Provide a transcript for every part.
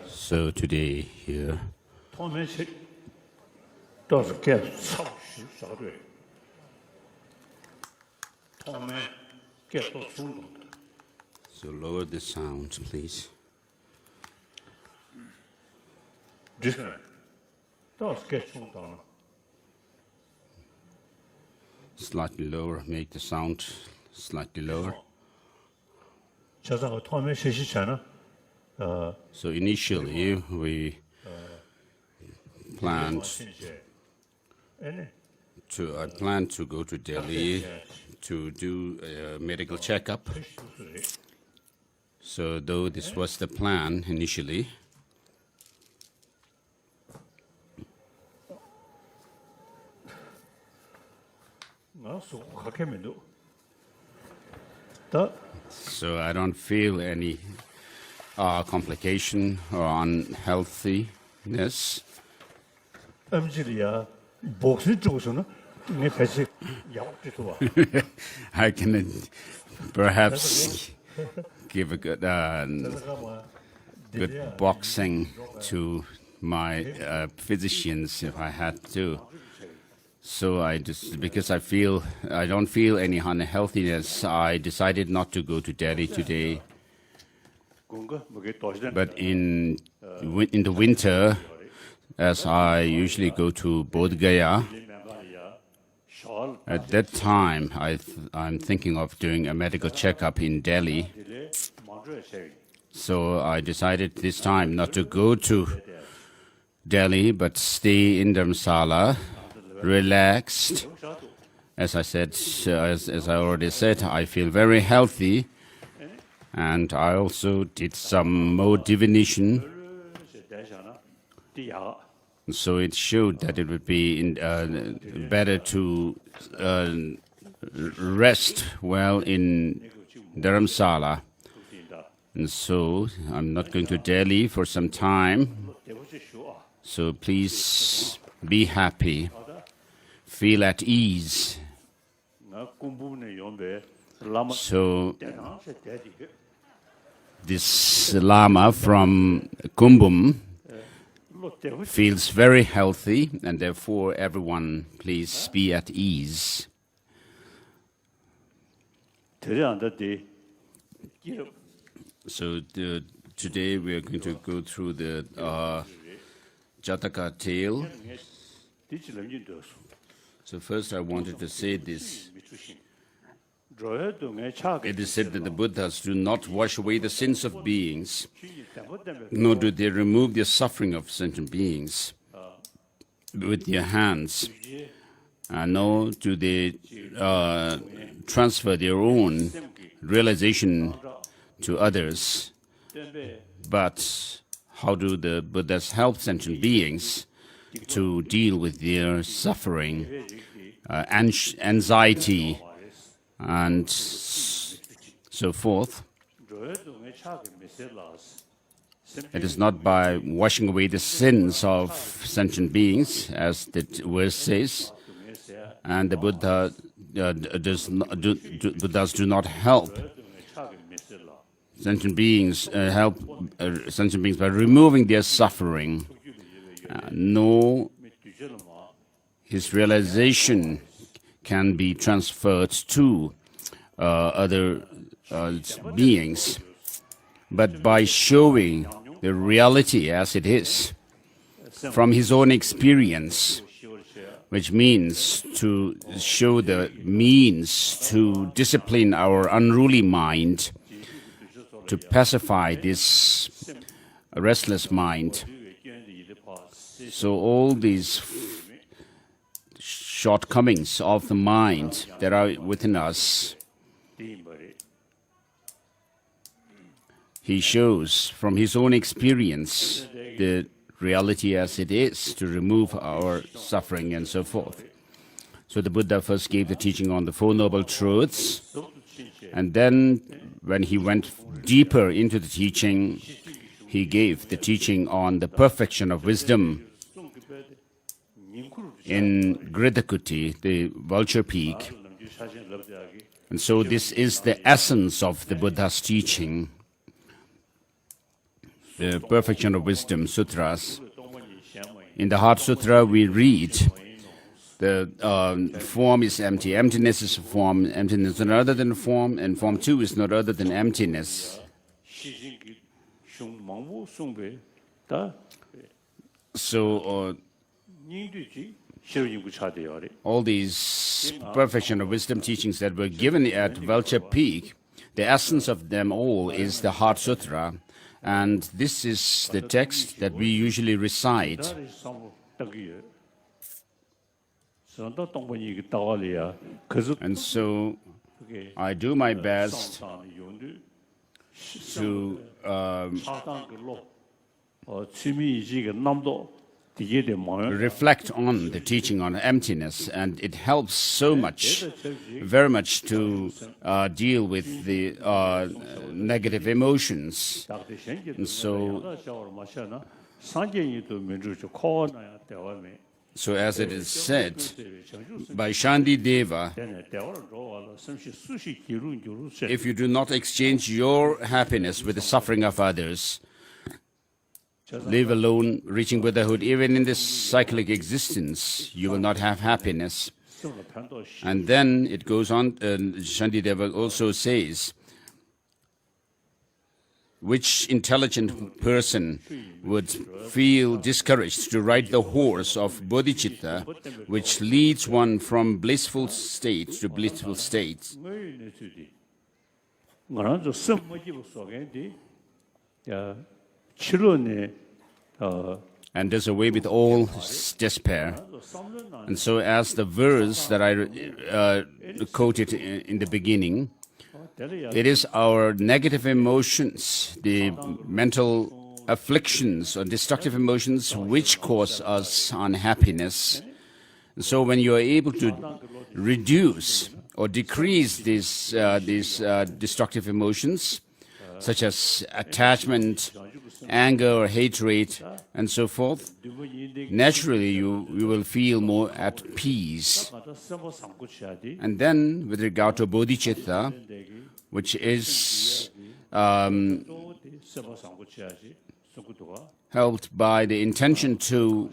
So today here, so lower the sound, please. Slightly lower, make the sound slightly lower. So initially we planned to go to Delhi to do a medical checkup. So though this was the plan initially, so I don't feel any complication or unhealthiness. I can perhaps give a good boxing to my physicians if I had to. So because I don't feel any unhealthiness, I decided not to go to Delhi today. But in the winter, as I usually go to Bodh Gaya, at that time I'm thinking of doing a medical checkup in Delhi. So I decided this time not to go to Delhi, but stay in Dharamsala, relaxed. As I already said, I feel very healthy, and I also did some more divination. So it showed that it would be better to rest well in Dharamsala. And so I'm not going to Delhi for some time. So please be happy, feel at ease. So this Lama from Kumbum feels very healthy, and therefore everyone please be at ease. So today we are going to go through the Jataka tale. So first I wanted to say this. It is said that the Buddhas do not wash away the sins of beings, nor do they remove the suffering of sentient beings with their hands, nor do they transfer their own realization to others. But how do the Buddhas help sentient beings to deal with their suffering, anxiety, and so forth? It is not by washing away the sins of sentient beings, as the verse says, and the Buddhas do not help sentient beings sentient beings by removing their suffering, nor his realization can be transferred to other beings, but by showing the reality as it is from his own experience, which means to show the means to discipline our unruly mind, to pacify this restless mind. So all these shortcomings of the mind that are within us, he shows from his own experience the reality as it is, to remove our suffering and so forth. So the Buddha first gave the teaching on the Four Noble Truths, and then when he went deeper into the teaching, he gave the teaching on the perfection of wisdom in Gridakuti, the vulture peak. And so this is the essence of the Buddha's teaching, the perfection of wisdom sutras. In the Heart Sutra we read, the form is empty, emptiness is form, emptiness is not other than form, and form too is not other than emptiness. So all these perfection of wisdom teachings that were given at Vulture Peak, the essence of them all is the Heart Sutra, and this is the text that we usually recite. And so I do my best to reflect on the teaching on emptiness, and it helps so much, very much, to deal with the negative emotions. And so as it is said by Shandi Deva, if you do not exchange your happiness with the suffering of others, live alone, reaching Buddhahood, even in this cyclic existence, you will not have happiness. And then it goes on, Shandi Deva also says, which intelligent person would feel discouraged to ride the horse of bodhicitta, which leads one from blissful state to blissful state? And does away with all despair. And so as the verse that I quoted in the beginning, it is our negative emotions, the mental afflictions or destructive emotions which cause us unhappiness. So when you are able to reduce or decrease these destructive emotions, such as attachment, anger or hatred, and so forth, naturally you will feel more at peace. And then, with regard to bodhicitta, which is helped by the intention to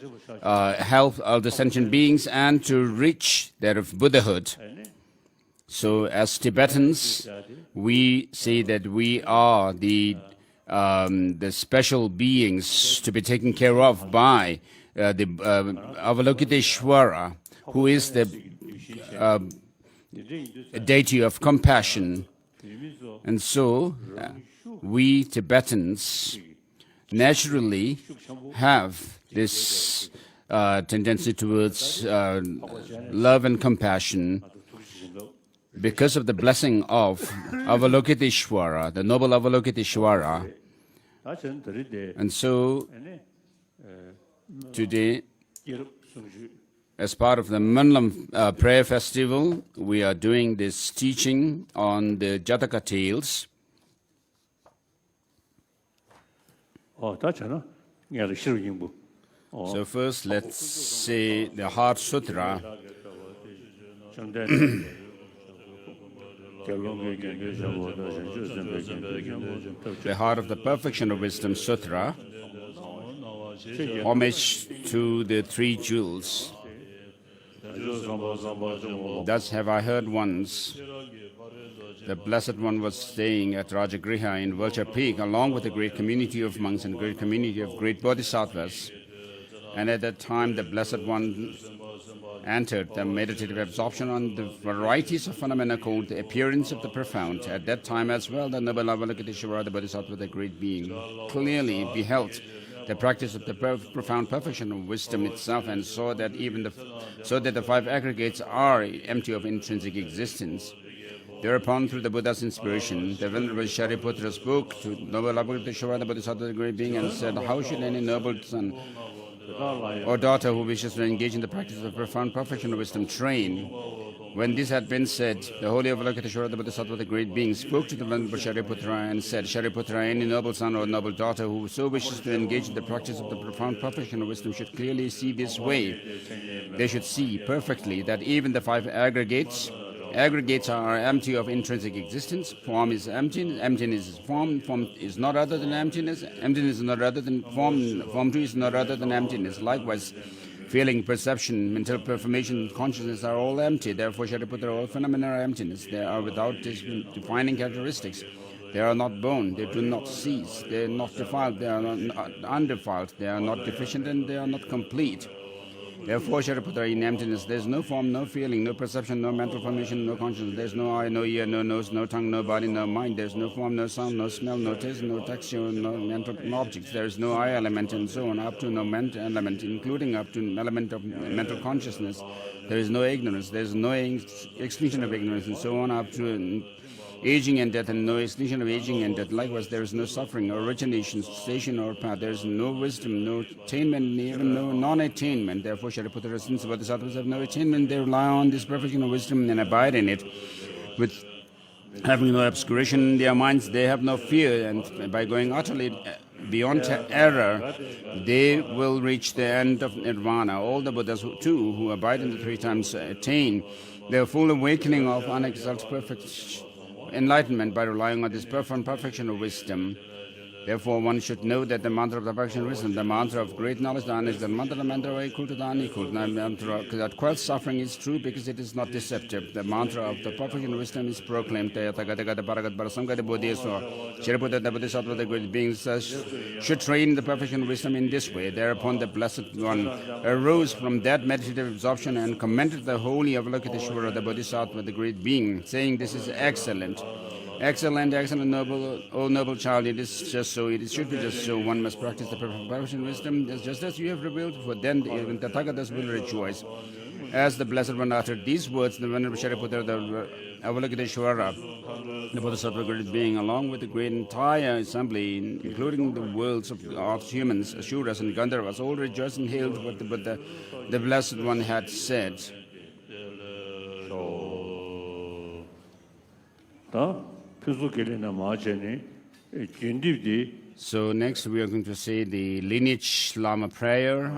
help all the sentient beings and to reach that of Buddhahood. So, as Tibetans, we say that we are the special beings to be taken care of by the Avalokiteshvara, who is the deity of compassion. And so, we Tibetans naturally have this tendency towards love and compassion because of the blessing of Avalokiteshvara, the noble Avalokiteshvara. And so, today, as part of the Manlam prayer festival, we are doing this teaching on the Jataka tales. So first, let's say the Heart Sutra. The Heart of the Perfection of Wisdom Sutra, homage to the three jewels. Thus have I heard once, the Blessed One was staying at Rajagriha in Vulture Peak along with a great community of monks and a great community of great bodhisattvas. And at that time, the Blessed One entered the meditative absorption on the varieties of phenomena called the appearance of the profound. At that time as well, the noble Avalokiteshvara, the bodhisattva, the great being, clearly beheld the practice of the profound perfection of wisdom itself, and saw that the five aggregates are empty of intrinsic existence. Thereupon, through the Buddha's inspiration, the Venerable Shariputra spoke to noble Avalokiteshvara, the bodhisattva, the great being, and said, "How should any noble son or daughter who wishes to engage in the practice of profound perfection of wisdom train?" When this had been said, the holy Avalokiteshvara, the bodhisattva, the great being, spoke to the Venerable Shariputra and said, "Shariputra, any noble son or noble daughter who so wishes to engage in the practice of the profound perfection of wisdom should clearly see this way. They should see perfectly that even the five aggregates are empty of intrinsic existence. Form is empty, emptiness is form, form is not other than emptiness, emptiness is not other than form, form too is not other than emptiness. Likewise, feeling, perception, mental formation, consciousness are all empty. Therefore, Shariputra, all phenomena are emptiness. They are without defining characteristics. They are not born, they do not cease, they are not defiled, they are not undefiled, they are not deficient, and they are not complete. Therefore, Shariputra, in emptiness, there is no form, no feeling, no perception, no mental formation, no consciousness. There is no eye, no ear, no nose, no tongue, no body, no mind. There is no form, no sound, no smell, no taste, no texture, no mental objects. There is no eye element, and so on, up to no mental element, including up to an element of mental consciousness. There is no ignorance. There is no extinction of ignorance, and so on, up to aging and death, and no extinction of aging and death. Likewise, there is no suffering, or origination, station, or path. There is no wisdom, no attainment, even no non-attainment. Therefore, Shariputra, since bodhisattvas have no attainment, they rely on this perfection of wisdom and abide in it. With having no obscuration in their minds, they have no fear, and by going utterly beyond error, they will reach the end of nirvana. All the Buddhas too, who abide in the three times, attain their full awakening of unexalted perfect enlightenment by relying on this profound perfection of wisdom. Therefore, one should know that the mantra of the perfection of wisdom, the mantra of great knowledge, the is the mantra are equal to the unequal. The mantra that quells suffering is true because it is not deceptive. The mantra of the perfection of wisdom is proclaimed. Shariputra, the bodhisattva, the great beings, should train the perfection of wisdom in this way. Thereupon the Blessed One arose from that meditative absorption and commended the holy Avalokiteshvara, the bodhisattva, the great being, saying, "This is excellent. Excellent, excellent, noble, oh noble child, it is just so, it should be just so. One must practice the perfection of wisdom just as you have revealed, for then even the Tathagatas will rejoice." As the Blessed One uttered these words, the Venerable Shariputra, the Avalokiteshvara, the Bodhisattva great being, along with the great entire assembly, including the worlds of humans, Asuras and Gandharvas, all rejoiced and hailed what the Blessed One had said. So next we are going to say the lineage Lama prayer.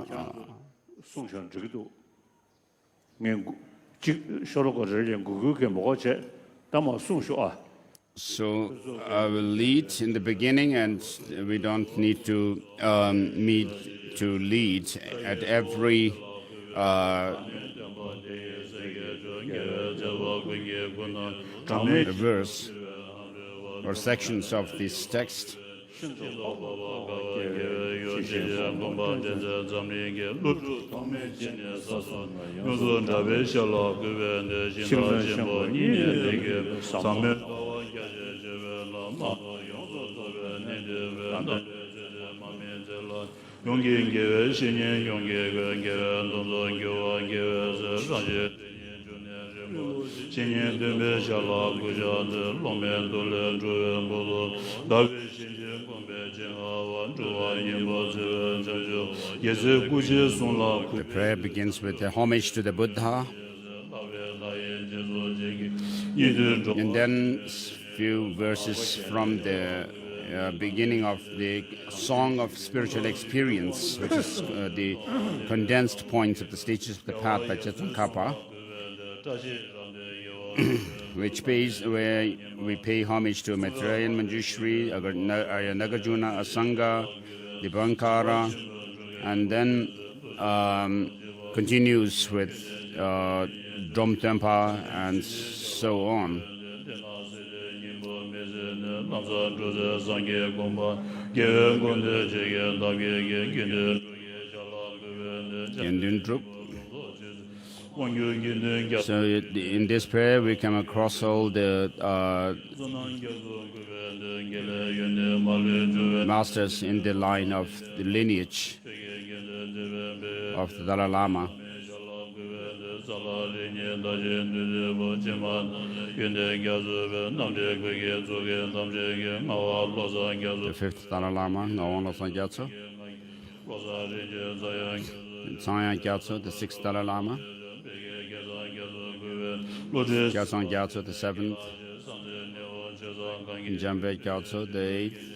So I will lead in the beginning, and we don't need to meet to lead at every verse or sections of this text. The prayer begins with a homage to the Buddha, and then few verses from the beginning of the Song of Spiritual Experience, which is the condensed points of the stages of the path by Jataka, where we pay homage to Maitreya and Manjushri, Nagarjuna, Asanga, the Bankara, and then continues with Dromtempa and so on. So in this prayer we come across all the masters in the line of the lineage of the Dalai Lama. The fifth Dalai Lama, Ngawang Losang Gyatso. Tsangyan Gyatso, the sixth Dalai Lama. Gyatso Gyatso, the seventh. Jambe Gyatso, the eighth.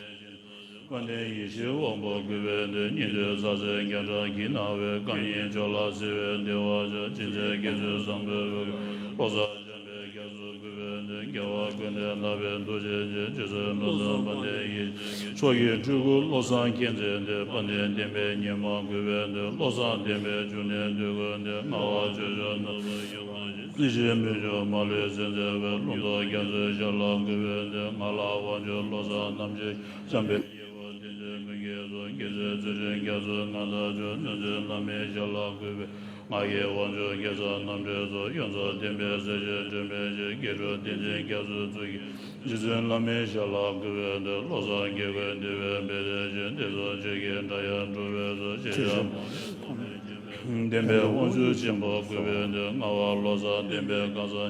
Dembe wonju jimbo gubende ngawa loza dembe gaza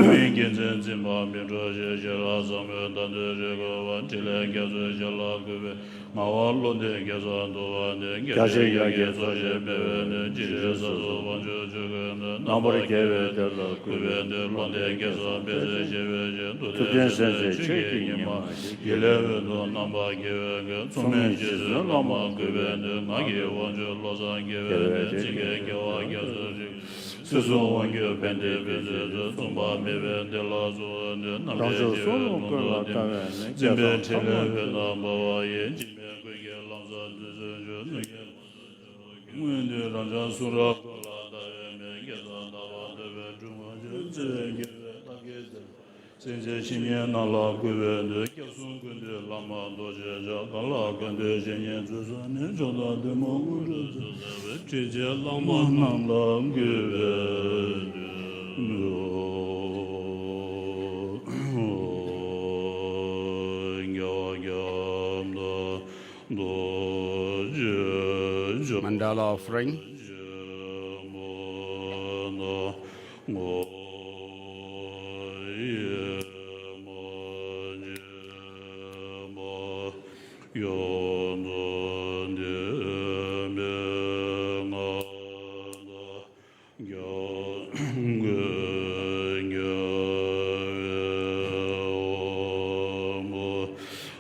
mingi zimba miro je la zamme dande rego wantile gaza jala gube ngawa londe gaza ndo ne gaje ya gaza je bene jire zo wonju jugende nambore gebe de la gubende londe gaza beze je do de se cheki ma yele do namba gebe tsumen je lama gubende ngage wonju loza gebe Senze Shinye Nala Guvende, Kyasun Kunde Lama Doje Jakala Kunde Shinye Zuzane Joda Demo Guru Cheche Lama Nala Guvende Mandala offering.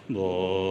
No.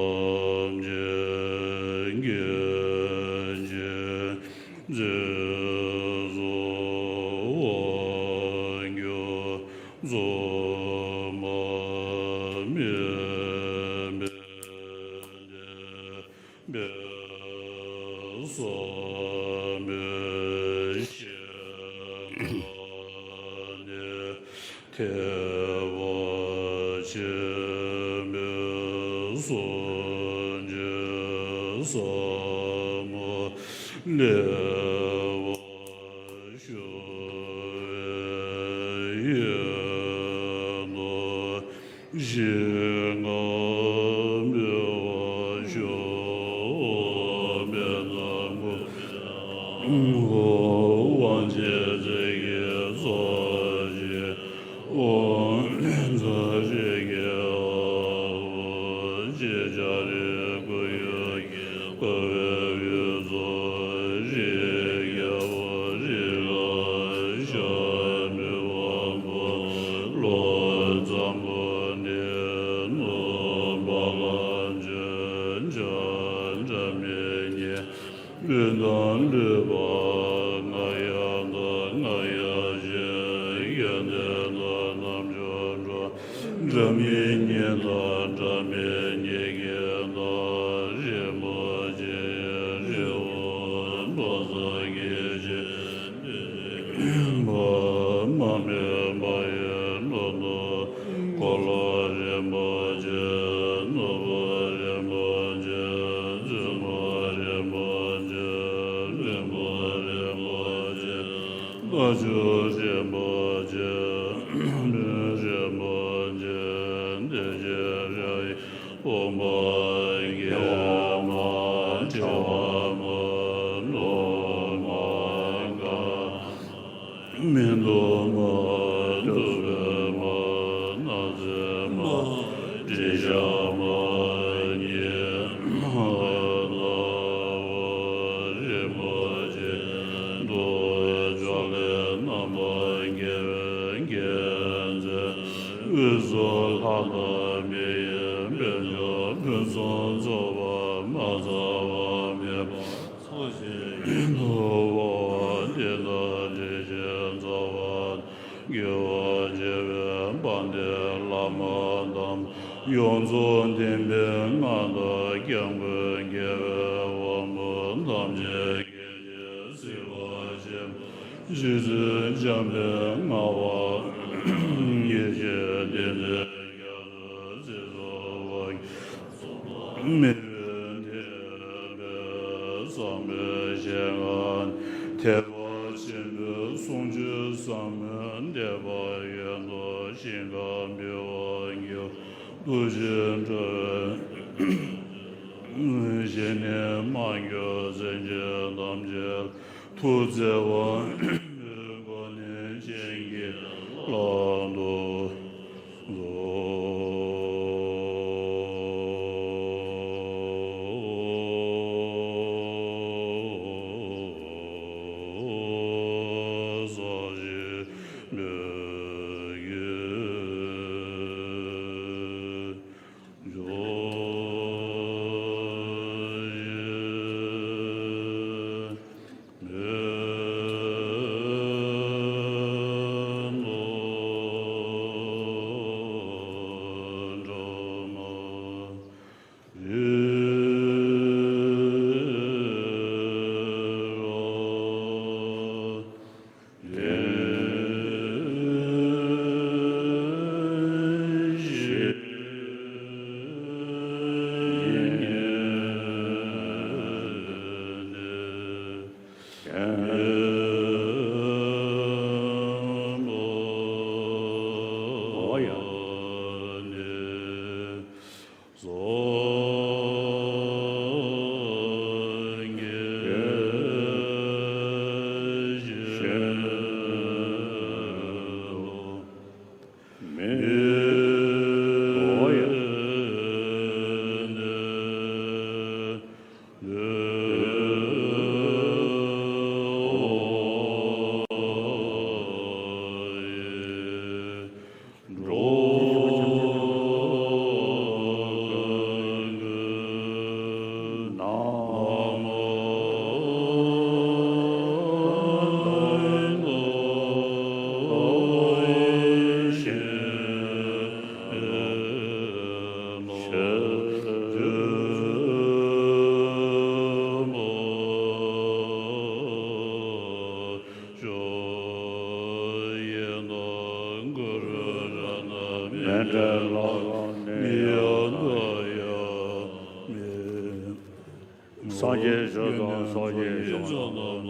Sanje Jodan Soye Jodan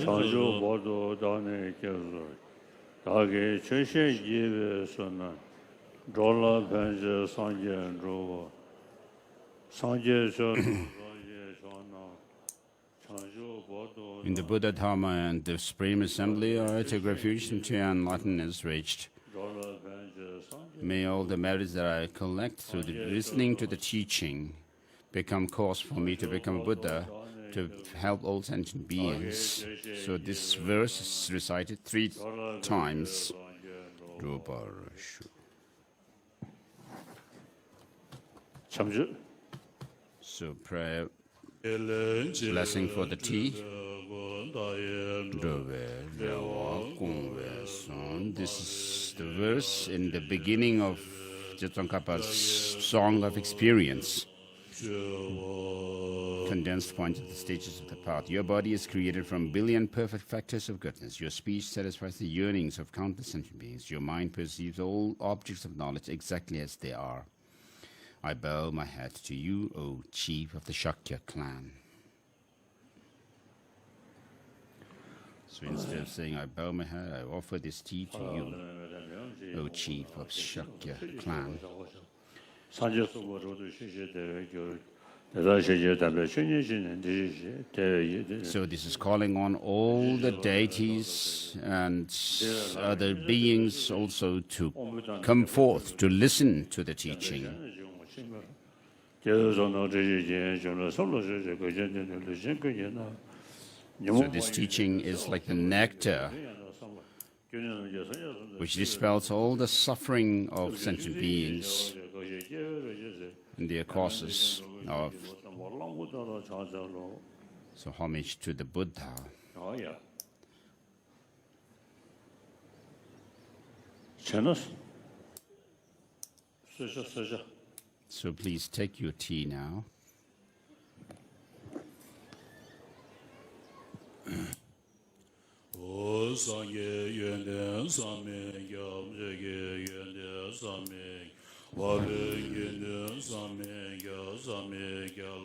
Sanjo Bodo Dane Kezo Dage Cheshe Yive Sona Drola Benje Sanje Drogo Sanje Jodan Soye Jodan Sanjo Bodo. In the Buddha, Dharma, and the Supreme Assembly, our take refuge until enlightenment is reached. May all the merits that I collect through the listening to the teaching become cause for me to become a Buddha, to help all sentient beings. So this verse is recited 3 times. So prayer, blessing for the tea. This is the verse in the beginning of Jataka's Song of Experience. Condensed point of the stages of the path. Your body is created from billion perfect factors of goodness. Your speech satisfies the yearnings of countless sentient beings. Your mind perceives all objects of knowledge exactly as they are. I bow my head to you, O chief of the Shakya clan. So instead of saying, I bow my head, I offer this tea to you, O chief of Shakya clan. So this is calling on all the deities and other beings also to come forth to listen to the teaching. So this teaching is like the nectar which dispels all the suffering of sentient beings and their causes of. So homage to the Buddha. So please take your tea now.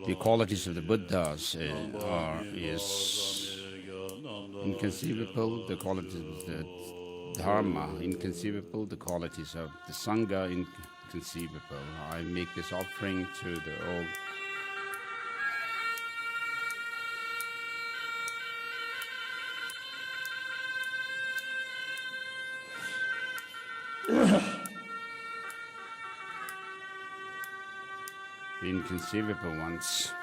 The qualities of the Buddhas is inconceivable, the qualities of the Dharma inconceivable, the qualities of the Sangha inconceivable. I make this offering to the all. The inconceivable ones.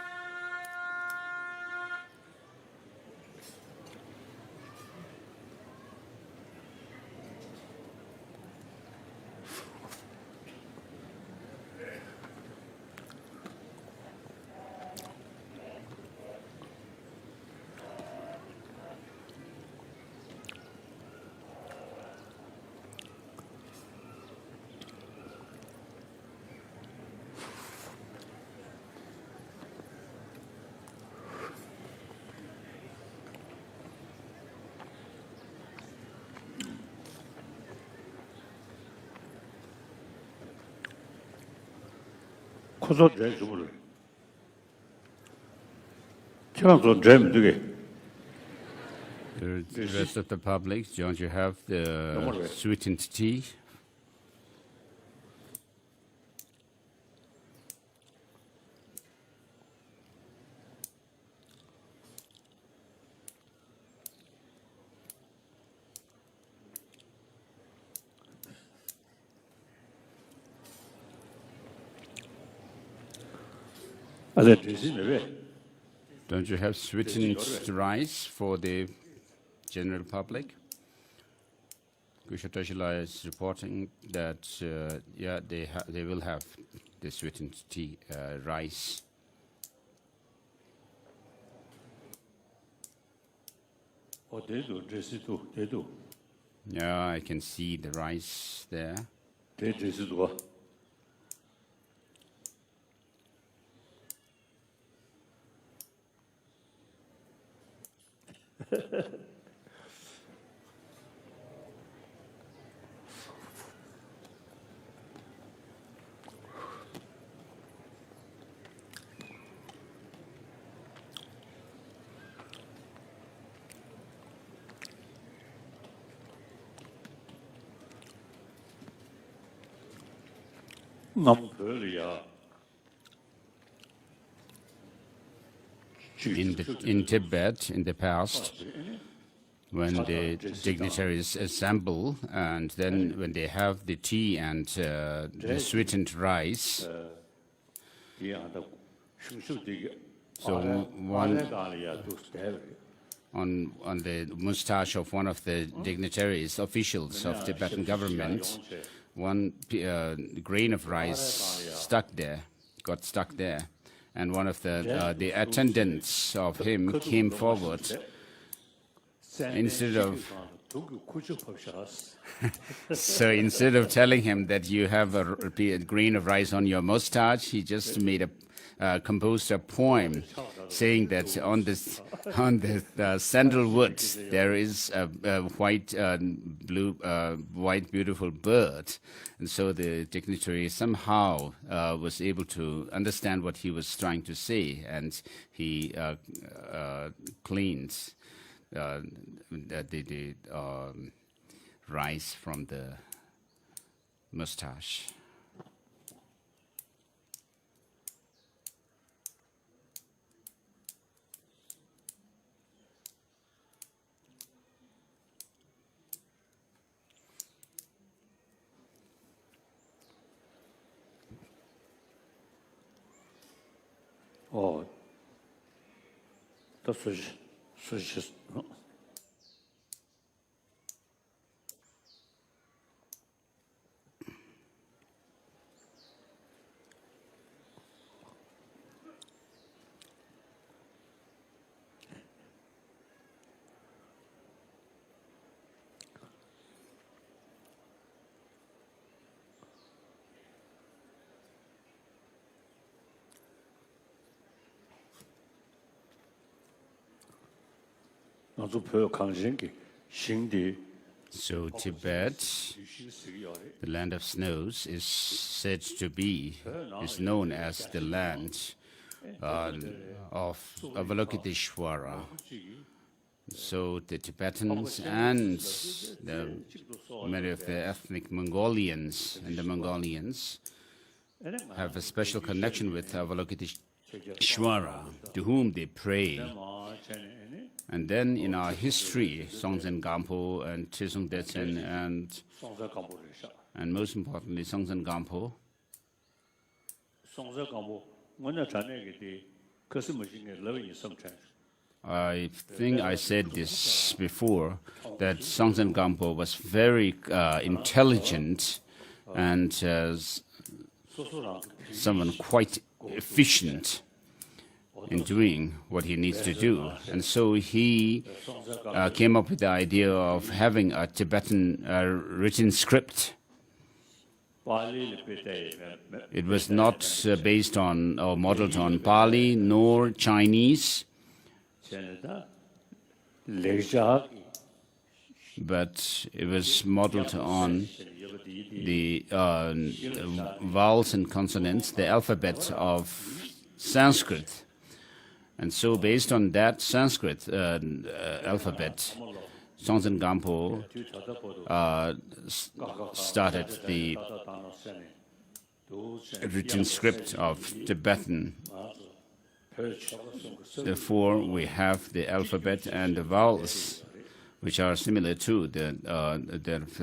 The rest of the public, don't you have the sweetened tea? Don't you have sweetened rice for the general public? Kushatashila is reporting that they will have the sweetened tea rice. Oh, they do. Yeah, I can see the rice there. They do. In Tibet, in the past, when the dignitaries assemble, and then when they have the tea and the sweetened rice, so on the mustache of one of the dignitaries, officials of Tibetan government, one grain of rice got stuck there. And one of the attendants of him came forward. Instead of telling him that you have a grain of rice on your mustache, he just composed a poem saying that on the sandalwood there is a white beautiful bird. And so the dignitary somehow was able to understand what he was trying to say, and he cleaned the rice from the mustache. That's So Tibet, the land of snows, is said to be, is known as the land of Avalokiteshvara. So the Tibetans and many of the ethnic Mongolians and the Mongolians have a special connection with Avalokiteshvara, to whom they pray. And then in our history, Songtsen Gampo and Chisung Detsen and most importantly, Songtsen Gampo, I think I said this before, that Songtsen Gampo was very intelligent and someone quite efficient in doing what he needs to do. And so he came up with the idea of having a Tibetan written script. It was not based on or modeled on Pali nor Chinese, but it was modeled on the vowels and consonants, the alphabet of Sanskrit. And so based on that Sanskrit alphabet, Songtsen Gampo started the written script of Tibetan. Therefore, we have the alphabet and the vowels, which are similar to the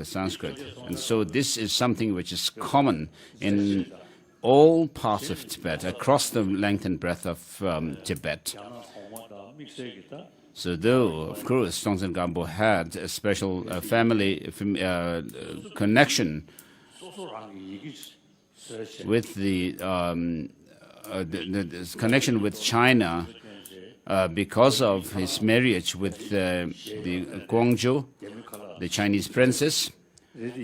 Sanskrit. And so this is something which is common in all parts of Tibet, across the length and breadth of Tibet. So though, of course, Songtsen Gampo had a special family connection with the connection with China because of his marriage with the Guangzhou, the Chinese princess.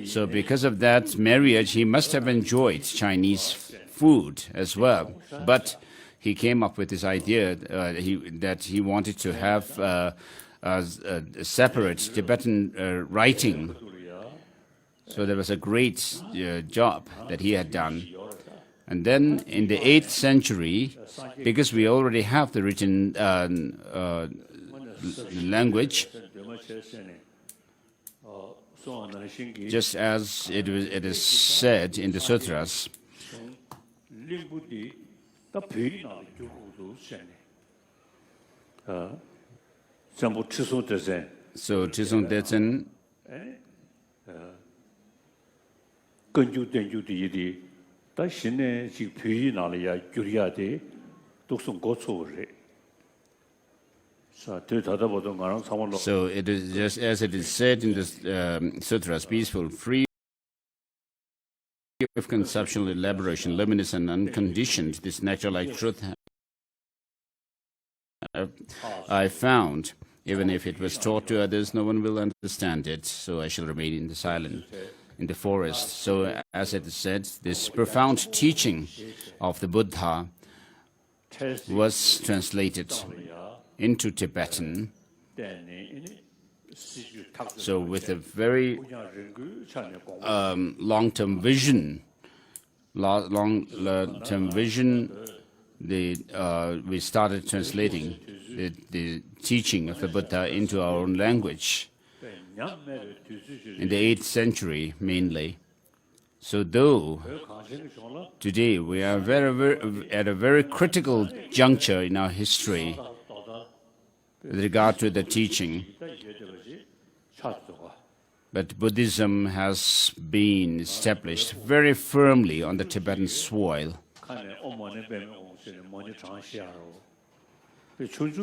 So because of that marriage, he must have enjoyed Chinese food as well. But he came up with this idea that he wanted to have a separate Tibetan writing. So there was a great job that he had done. And then in the 8th century, because we already have the written language, just as it is said in the sutras, 림부디 다 베이나 교고도 셴네. 전부 취소되세. So Chisung Detsen, 근주된주디 다 신의 지 베이나리아 규리아데 독성 고초래. so it is just as it is said in the sutras, peaceful, free of conceptual elaboration, luminous and unconditioned, this natural-like truth I found. Even if it was taught to others, no one will understand it, so I shall remain in the silent, in the forest. So as it is said, this profound teaching of the Buddha was translated into Tibetan, so with a very long-term vision, we started translating the teaching of the Buddha into our own language in the 8th century mainly. So though today we are at a very critical juncture in our history with regard to the teaching, but Buddhism has been established very firmly on the Tibetan soil.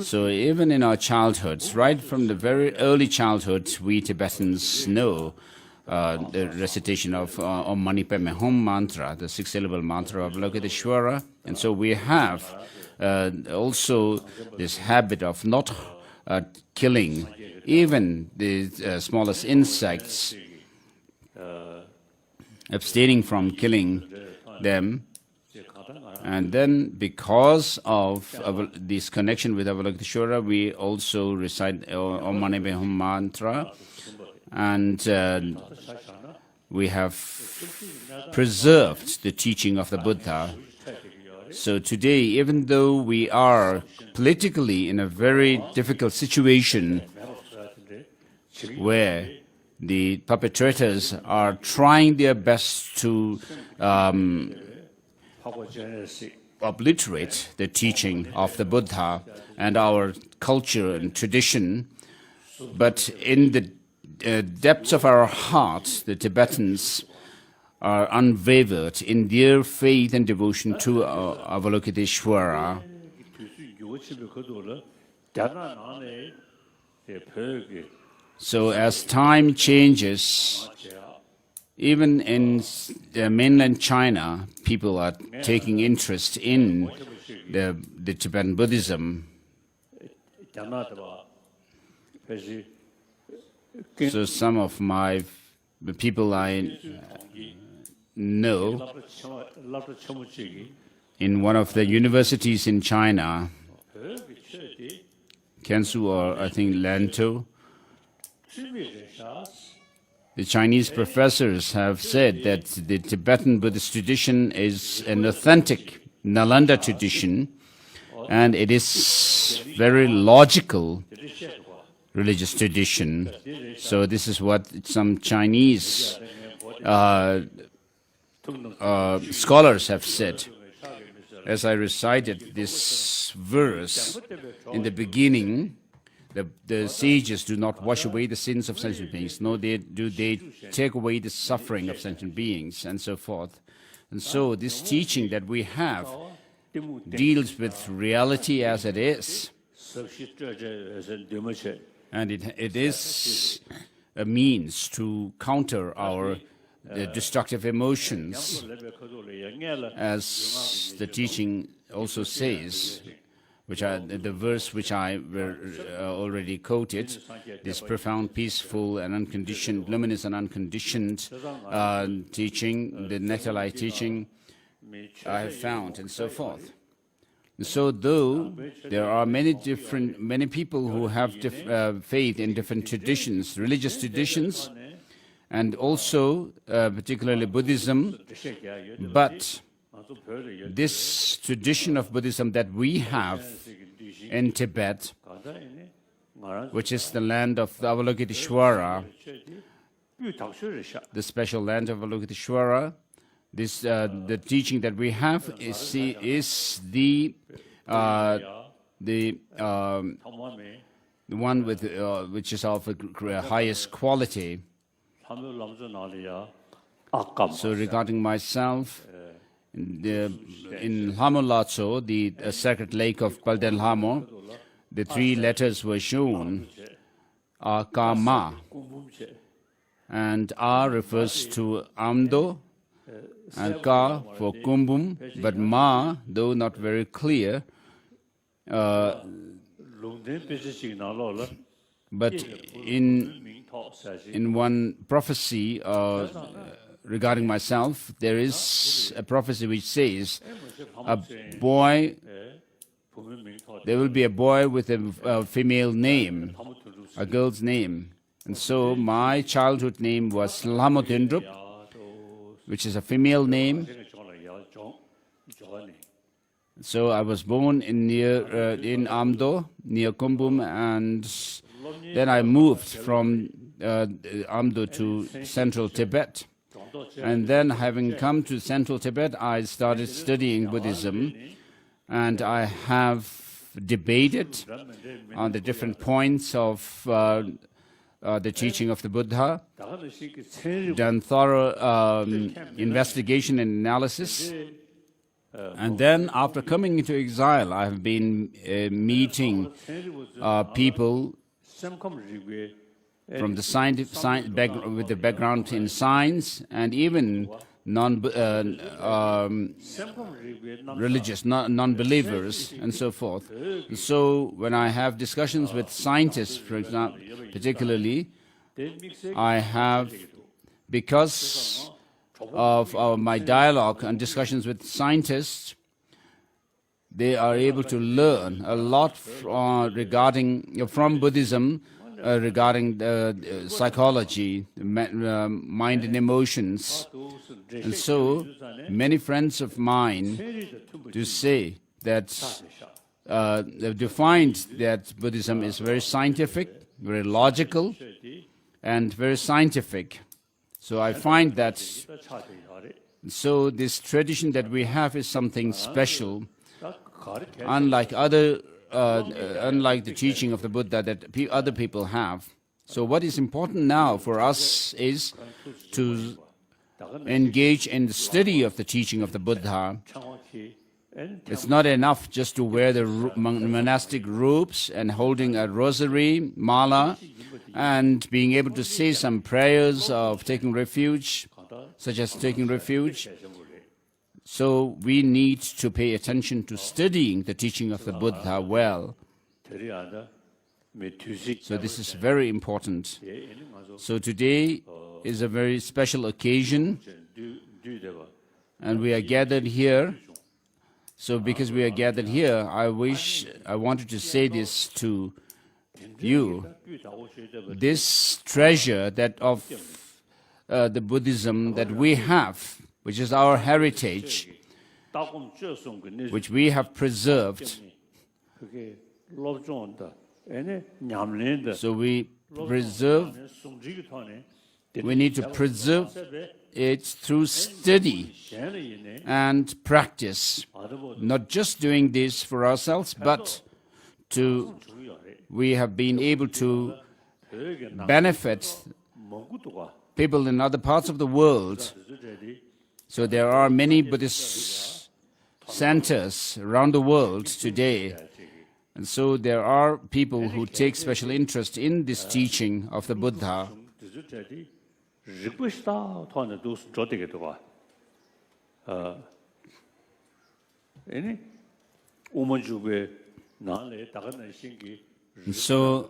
So even in our childhoods, right from the very early childhood, we Tibetans know the recitation of Om Mani Padme Hum mantra, the 6-syllable mantra of Avalokiteshvara. And so we have also this habit of not killing even the smallest insects, abstaining from killing them. And then because of this connection with Avalokiteshvara, we also recite Om Mani Padme Hum mantra, and we have preserved the teaching of the Buddha. So today, even though we are politically in a very difficult situation where the perpetrators are trying their best to obliterate the teaching of the Buddha and our culture and tradition, but in the depths of our hearts, the Tibetans are unwavered in their faith and devotion to Avalokiteshvara. So as time changes, even in mainland China, people are taking interest in the Tibetan Buddhism. So some of the people I know in one of the universities in China, Kansu or I think Lantou, the Chinese professors have said that the Tibetan Buddhist tradition is an authentic Nalanda tradition, and it is very logical religious tradition. So this is what some Chinese scholars have said. As I recited this verse in the beginning, the sages do not wash away the sins of sentient beings, nor they take away the suffering of sentient beings, and so forth. And so this teaching that we have deals with reality as it is. And it is a means to counter our destructive emotions, as the teaching also says, the verse which I already quoted, this profound, peaceful, and unconditioned, luminous and unconditioned teaching, the nectar-like teaching I have found, and so forth. So though there are many people who have faith in different traditions, religious traditions, and also particularly Buddhism, but this tradition of Buddhism that we have in Tibet, which is the land of the Avalokiteshvara, the special land of Avalokiteshvara, This the teaching that we have is the one with which is of the highest quality. So regarding myself, in Hamolatso, the sacred lake of Palden Hamo, the three letters were shown, Akama, and A refers to Amdo, and Ka for Kumbum, but Ma, though not very clear, but in one prophecy regarding myself, there is a prophecy which says there will be a boy with a female name, a girl's name. And so my childhood name was Lamotendrup, which is a female name. So I was born in Amdo, near Kumbum, and then I moved from Amdo to central Tibet. And then, having come to central Tibet, I started studying Buddhism, and I have debated on the different points of the teaching of the Buddha, done thorough investigation and analysis. And then, after coming into exile, I have been meeting people from the with the background in science, and even religious, non-believers, and so forth. So when I have discussions with scientists, for example, particularly, I have, because of my dialogue and discussions with scientists, they are able to learn a lot from Buddhism, regarding psychology, mind and emotions. And so many friends of mine do say that, do find that Buddhism is very scientific, very logical, and very scientific. So I find that, so this tradition that we have is something special, unlike the teaching of the Buddha that other people have. So what is important now for us is to engage in the study of the teaching of the Buddha. It's not enough just to wear the monastic robes and holding a rosary, mala, and being able to say some prayers of taking refuge, such as taking refuge. So we need to pay attention to studying the teaching of the Buddha well. So this is very important. So today is a very special occasion, and we are gathered here. So because we are gathered here, I wanted to say this to you. This treasure that of the Buddhism that we have, which is our heritage, which we have preserved. So we need to preserve it through study and practice. Not just doing this for ourselves, but we have been able to benefit people in other parts of the world. So there are many Buddhist centers around the world today. And so there are people who take special interest in this teaching of the Buddha. And so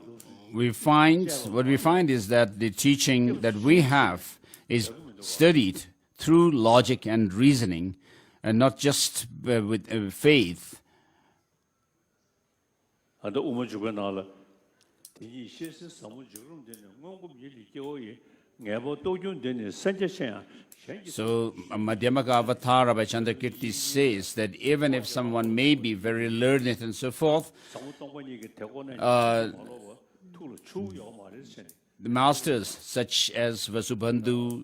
what we find is that the teaching that we have is studied through logic and reasoning, and not just with faith. So Madhyamaka Avatar Rabbi Chandrakirti says that even if someone may be very learned and so forth, the masters such as Vasubandhu,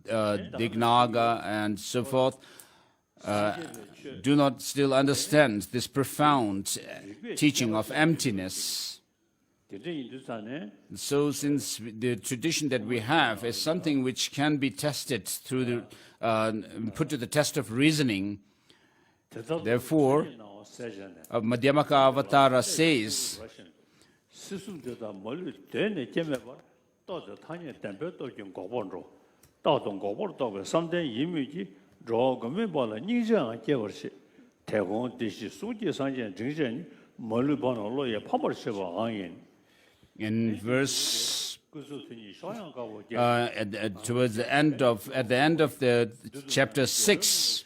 Dignaga and so forth, do not still understand this profound teaching of emptiness. So since the tradition that we have is something which can be tested through put to the test of reasoning, therefore, Madhyamaka Avatara says, in verse towards the end of the chapter 6,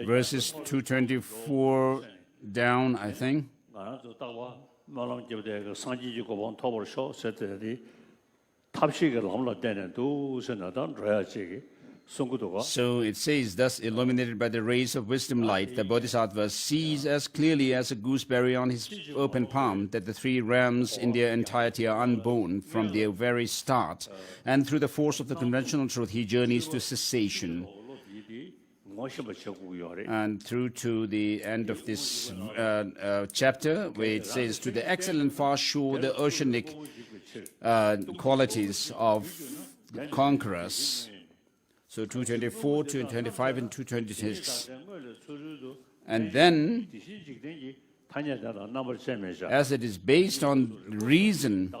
verses 224 down, I think. So it says, thus illuminated by the rays of wisdom light, the Bodhisattva sees as clearly as a gooseberry on his open palm that the three realms in their entirety are unborn from their very start, and through the force of the conventional truth he journeys to cessation. And through to the end of this chapter, where it says, to the excellent far shore, the oceanic qualities of conquerors. So 224, 225, and 226. And then, as it is based on reason,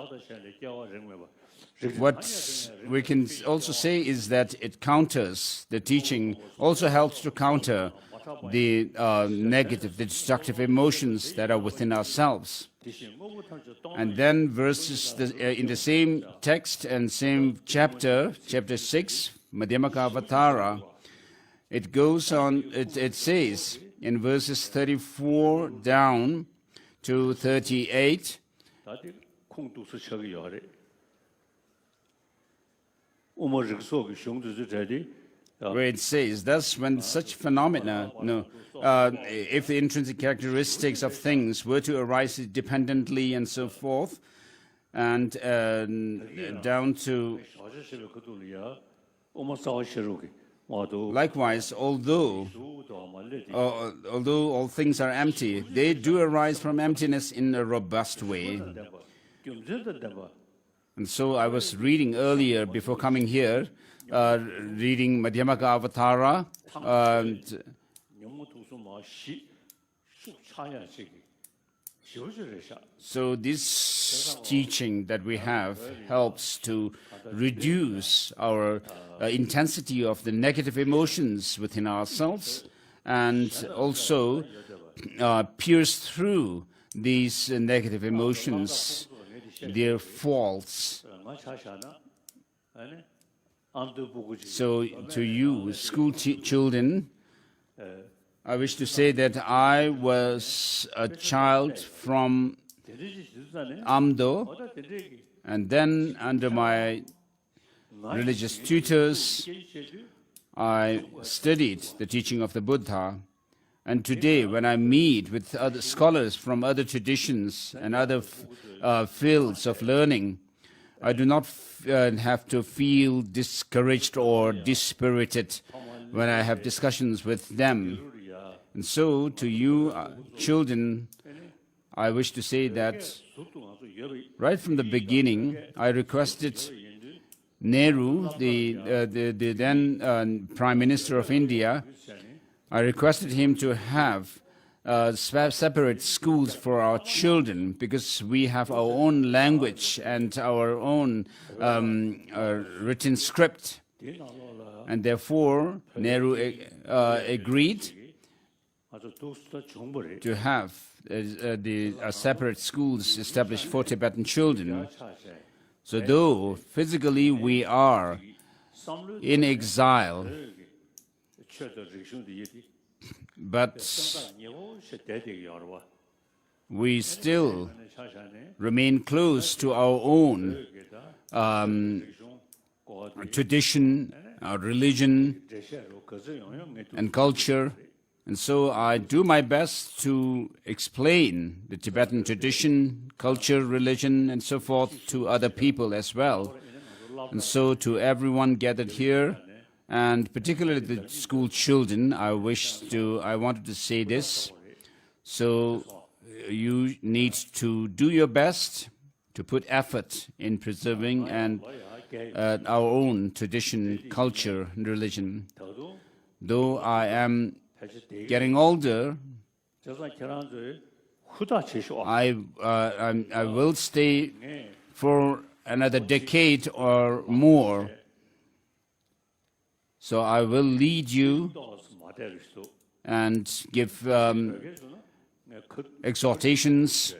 what we can also say is that it counters, the teaching also helps to counter the negative, the destructive emotions that are within ourselves. And then verses in the same text and same chapter, chapter 6, Madhyamaka Avatara, it goes on, it says in verses 34 down to 38, where it says, thus when such phenomena, if the intrinsic characteristics of things were to arise independently and so forth, and down to likewise, although all things are empty, they do arise from emptiness in a robust way. And so I was reading earlier, before coming here, reading Madhyamaka Avatara, and so this teaching that we have helps to reduce our intensity of the negative emotions within ourselves, and also pierce through these negative emotions, their faults. So to you, school children, I wish to say that I was a child from Amdo, and then under my religious tutors, I studied the teaching of the Buddha. And today, when I meet with other scholars from other traditions and other fields of learning, I do not have to feel discouraged or dispirited when I have discussions with them. And so, to you, children, I wish to say that right from the beginning, I requested Nehru, the then Prime Minister of India, I requested him to have separate schools for our children, because we have our own language and our own written script. And therefore, Nehru agreed to have separate schools established for Tibetan children. So though physically we are in exile, but we still remain close to our own tradition, our religion, and culture. And so I do my best to explain the Tibetan tradition, culture, religion, and so forth to other people as well. And so to everyone gathered here, and particularly the school children, I wanted to say this. So you need to do your best to put effort in preserving and our own tradition, culture, and religion. Though I am getting older, I will stay for another decade or more. So I will lead you and give exhortations.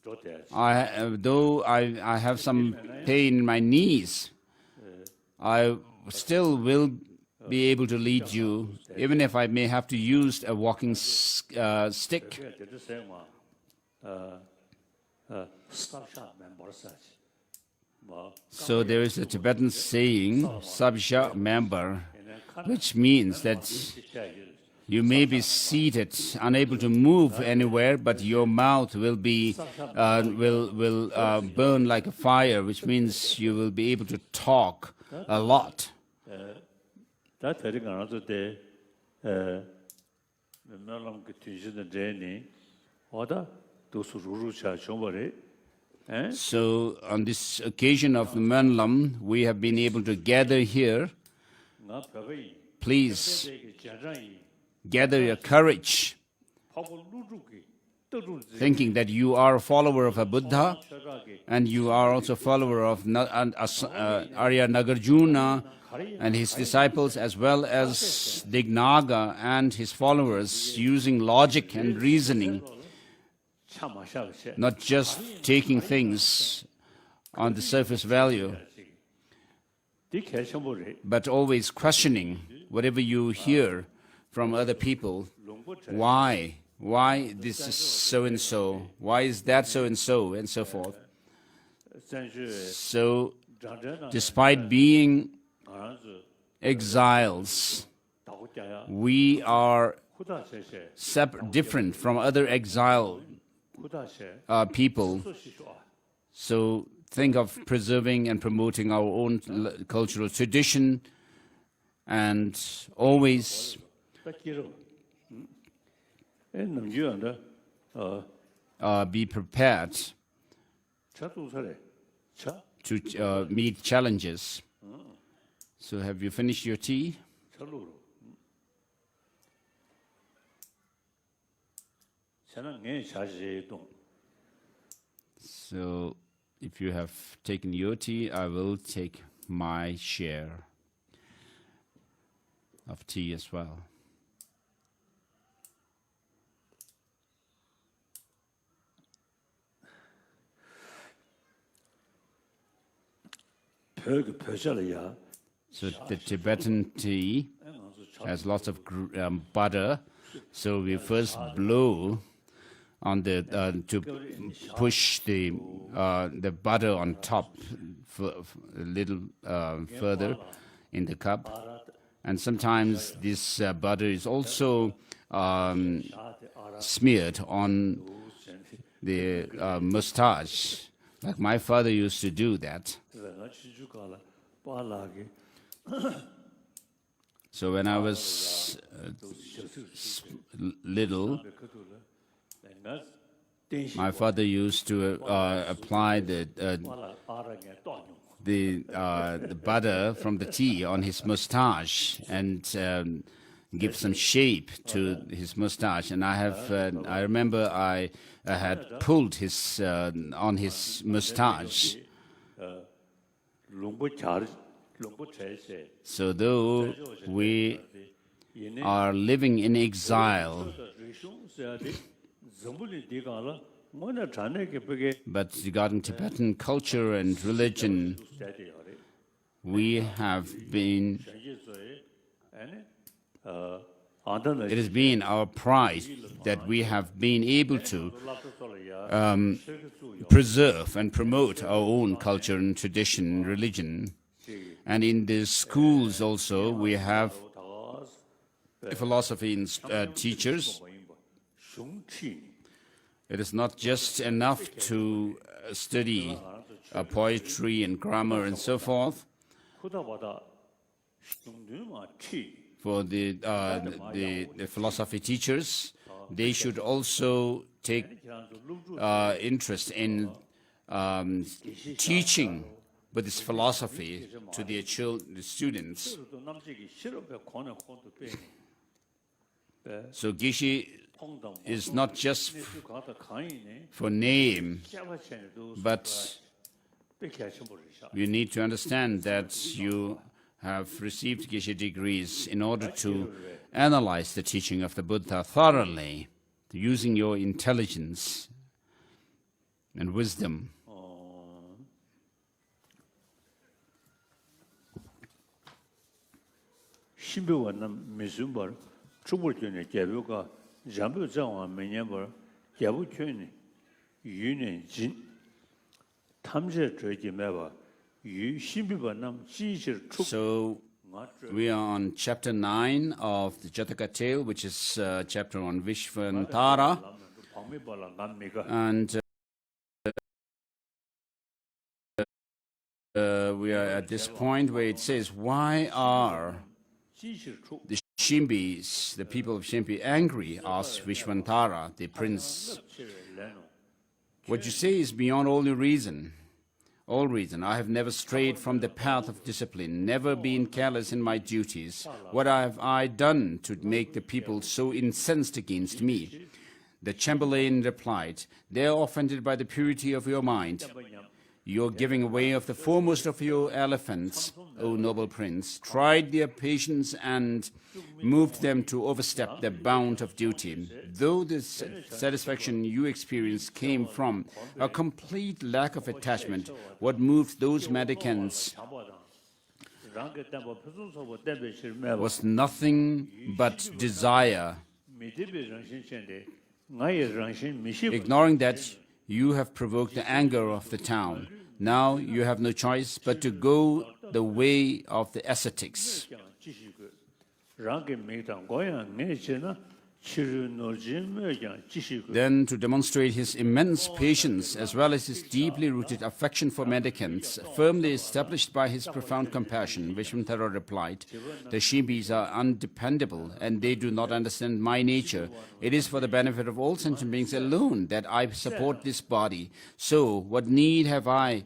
Though I have some pain in my knees, I still will be able to lead you, even if I may have to use a walking stick. So there is a Tibetan saying, Sabsha member, which means that you may be seated, unable to move anywhere, but your mouth will be burn like a fire, which means you will be able to talk a lot. So on this occasion of the Mönlam, we have been able to gather here. Please gather your courage, thinking that you are a follower of a Buddha, and you are also a follower of Arya Nagarjuna and his disciples, as well as Dignaga and his followers, using logic and reasoning, not just taking things on the surface value, but always questioning whatever you hear from other people. Why this is so and so? Why is that so and so? And so forth. So, despite being exiles, we are different from other exile people. So think of preserving and promoting our own cultural tradition, and always be prepared to meet challenges. So have you finished your tea? So if you have taken your tea, I will take my share of tea as well. So the Tibetan tea has lots of butter. So we first blow on the to push the butter on top a little further in the cup, and sometimes this butter is also smeared on the mustache, like my father used to do that. So when I was little, my father used to apply the butter from the tea on his mustache and give some shape to his mustache. And I remember I had pulled his on his mustache. So though we are living in exile, but regarding Tibetan culture and religion, we have been, it has been our pride that we have been able to preserve and promote our own culture and tradition and religion. And in the schools also, we have philosophy teachers. It is not just enough to study poetry and grammar and so forth. For the philosophy teachers, they should also take interest in teaching Buddhist philosophy to their the students. So Gishi is not just for name, but you need to understand that you have received Geshe degrees in order to analyze the teaching of the Buddha thoroughly, using your intelligence and wisdom. So we are on chapter 9 of the Jataka tale, which is a chapter on Vishvantara. And we are at this point where it says, why are the Shimbis, the people of Shimbi, angry? Asked Vishvantara, the prince. What you say is beyond all your reason. All reason. I have never strayed from the path of discipline, never been careless in my duties. What have I done to make the people so incensed against me? The Chamberlain replied, they are offended by the purity of your mind. Your giving away of the foremost of your elephants, O noble prince, tried their patience and moved them to overstep the bound of duty. Though the satisfaction you experienced came from a complete lack of attachment, what moved those mendicants was nothing but desire. Ignoring that, you have provoked the anger of the town. Now you have no choice but to go the way of the ascetics. Then, to demonstrate his immense patience as well as his deeply rooted affection for mendicants, firmly established by his profound compassion, Vishvantara replied, the Shimbis are undependable and they do not understand my nature. It is for the benefit of all sentient beings alone that I support this body. So, what need have I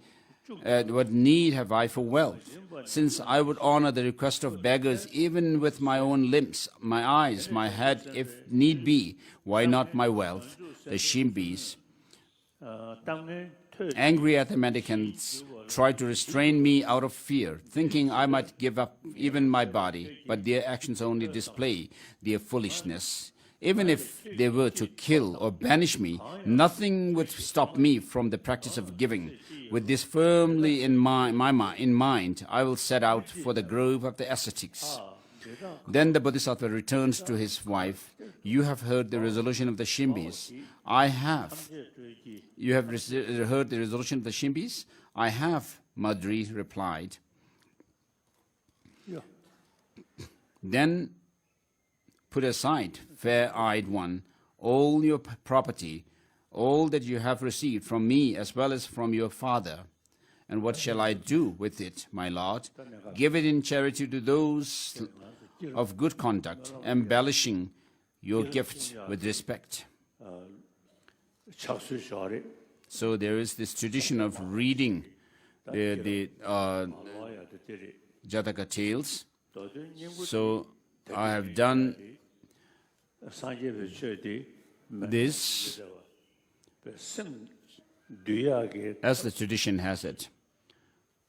for wealth? Since I would honor the request of beggars even with my own limbs, my eyes, my head, if need be, why not my wealth? The Shimbis, angry at the mendicants, tried to restrain me out of fear, thinking I might give up even my body, but their actions only display their foolishness. Even if they were to kill or banish me, nothing would stop me from the practice of giving. With this firmly in mind, I will set out for the grove of the ascetics. Then the Bodhisattva returned to his wife. You have heard the resolution of the Shimbis. I have. You have heard the resolution of the Shimbis? I have, Madri replied. Then put aside, fair-eyed one, all your property, all that you have received from me as well as from your father. And what shall I do with it, my lord? Give it in charity to those of good conduct, embellishing your gift with respect. So there is this tradition of reading the Jataka tales. So I have done this as the tradition has it.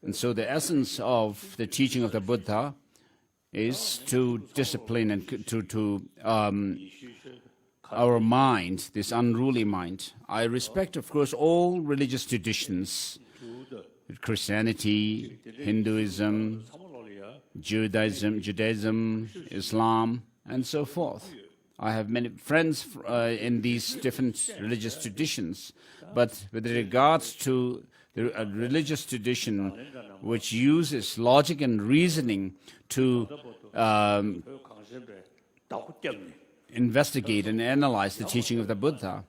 And so the essence of the teaching of the Buddha is to discipline and to our mind, this unruly mind. I respect, of course, all religious traditions, Christianity, Hinduism, Judaism, Islam, and so forth. I have many friends in these different religious traditions, but with regards to the religious tradition which uses logic and reasoning to investigate and analyze the teaching of the Buddha,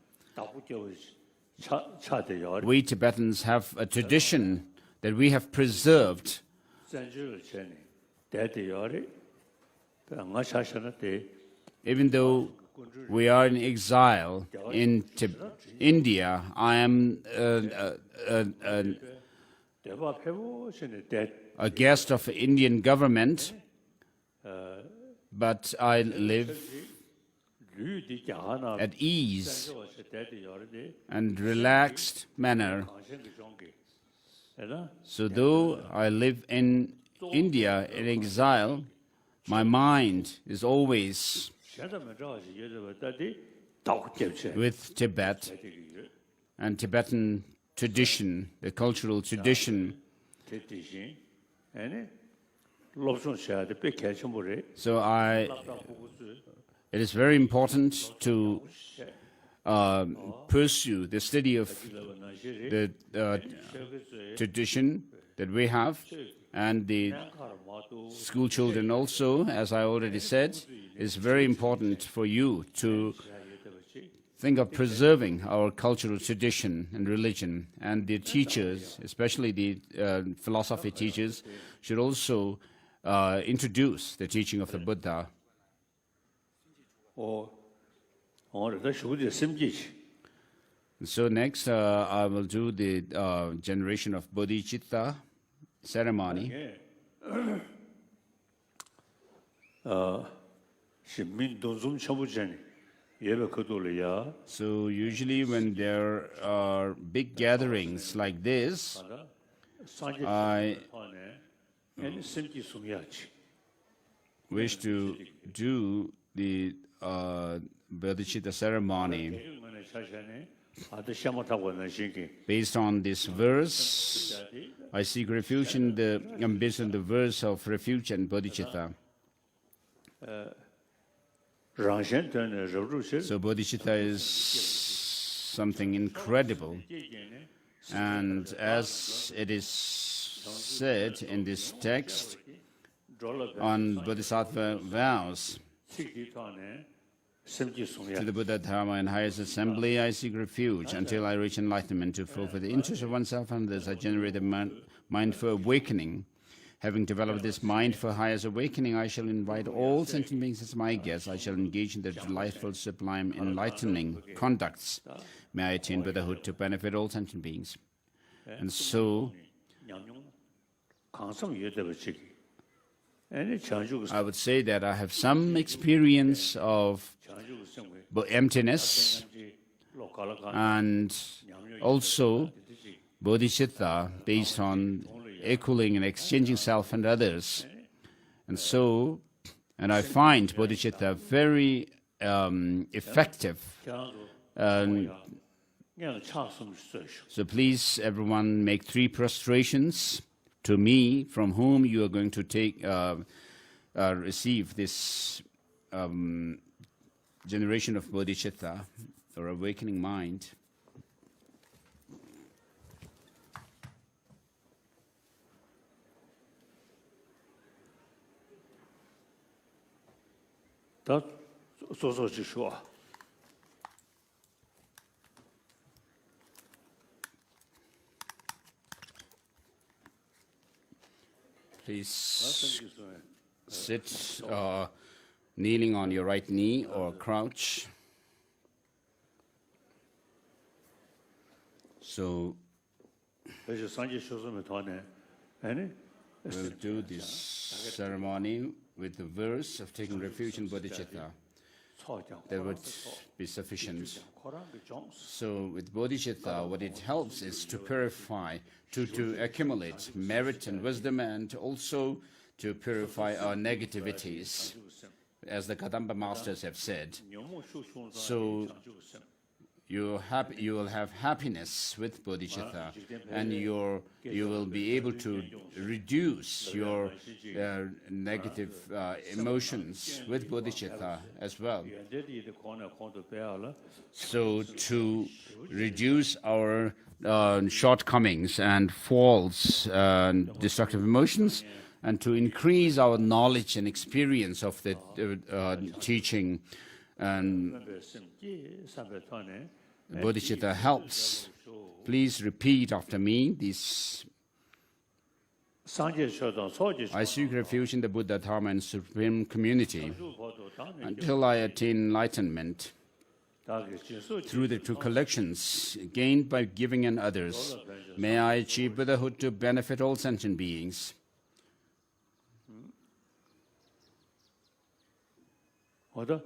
we Tibetans have a tradition that we have preserved. Even though we are in exile in India, I am a guest of the Indian government, but I live at ease and relaxed manner. So though I live in India in exile, my mind is always with Tibet and Tibetan tradition, the cultural tradition. So it is very important to pursue the study of the tradition that we have, and the school children also, as I already said, is very important for you to think of preserving our cultural tradition and religion. And the teachers, especially the philosophy teachers, should also introduce the teaching of the Buddha. So next, I will do the generation of bodhicitta ceremony. So usually when there are big gatherings like this, I wish to do the bodhicitta ceremony based on this verse. I seek refuge in based on the verse of refuge and bodhicitta. So bodhicitta is something incredible, and as it is said in this text on Bodhisattva vows, to the Buddha, Dharma, and highest assembly, I seek refuge until I reach enlightenment. To fulfill the interest of oneself and others, I generate a mind for awakening. Having developed this mind for highest awakening, I shall invite all sentient beings as my guests. I shall engage in the delightful, sublime, enlightening conducts. May I attain Buddhahood to benefit all sentient beings. And so, I would say that I have some experience of emptiness and also bodhicitta based on equaling and exchanging self and others. And so, and I find bodhicitta very effective. So please, everyone, make 3 prostrations to me, from whom you are going to take receive this generation of bodhicitta, or awakening mind. Please sit kneeling on your right knee or crouch. So we'll do this ceremony with the verse of taking refuge in bodhicitta. That would be sufficient. So with bodhicitta, what it helps is to purify, to accumulate merit and wisdom, and also to purify our negativities, as the Kadamba masters have said. So you will have happiness with bodhicitta, and you will be able to reduce your negative emotions with bodhicitta as well. So to reduce our shortcomings and faults and destructive emotions, and to increase our knowledge and experience of the teaching, and bodhicitta helps. Please repeat after me these. I seek refuge in the Buddha, Dharma, and Supreme Community until I attain enlightenment through the two collections gained by giving and others. May I achieve Buddhahood to benefit all sentient beings. So